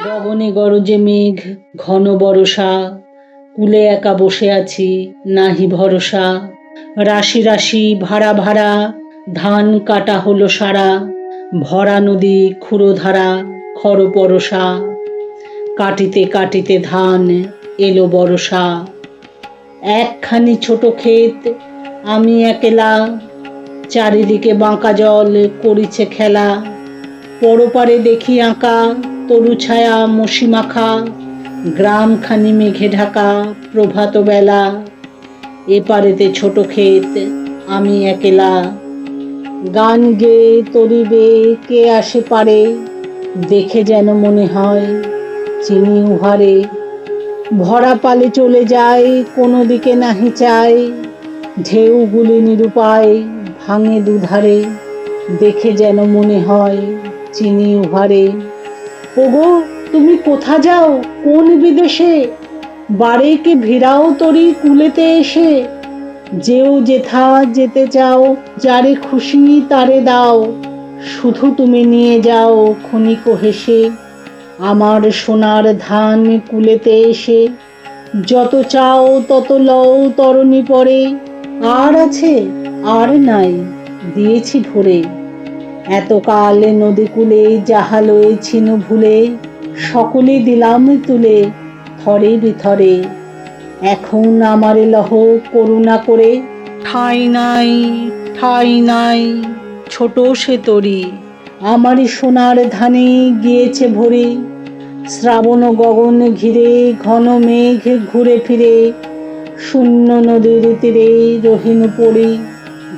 গগনে গরজে মেঘ, ঘন বরষা, কূলে একা বসে আছি, নাহি ভরসা। রাশি রাশি ভাড়া ভাড়া, ধান কাটা হলো সারা, ভরা নদী ক্ষুরধারা, খর পরশা। কাটিতে কাটিতে ধান এলো বরষা। একখানি ছোট ক্ষেত, আমি একেলা, চারিদিকে বাঁকা জল করিছে খেলা। পরপারে দেখি আঁকা তরু ছায়া মসি মাখা, গ্রামখানি মেঘে ঢাকা প্রভাত বেলা। এপারেতে ছোট ক্ষেত, আমি একেলা, গান গেয়ে তরিবে কে আসে পারে, দেখে যেন মনে হয় চিনি উহারে। ভরা পালে চলে যায় কোনো দিকে নাহি চায়, ঢেউগুলি নিরুপায় ভাঙে দুধারে, দেখে যেন মনে হয় চিনি উহারে। ওগো তুমি কোথা যাও কোন বিদেশে, বারে কি ভিড়াও তরি কুলেতে এসে। যেও যেথা যেতে চাও, যারে খুশি তারে দাও, শুধু তুমি নিয়ে যাও ক্ষণিক হেসে, আমার সোনার ধান কুলেতে এসে। যত চাও তত লও তরণী পরে, আর আছে আর নাই দিয়েছি ভরে। এতকাল নদী কূলে যাহা লয়েছিন ভুলে, সকলে দিলাম তুলে থরে বিথরে। এখন আমারে লহ করুণা করে, ঠাঁই নাই ঠাঁই নাই ছোট সে তরি, আমারই সোনার ধানে গিয়েছে ভরে। শ্রাবণ গগন ঘিরে ঘন মেঘ ঘুরে ফিরে, শূন্য নদীর তীরে রহিনু পড়ি।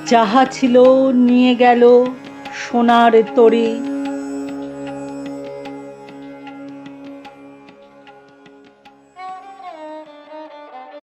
যাহা ছিল নিয়ে গেল সোনার তরি।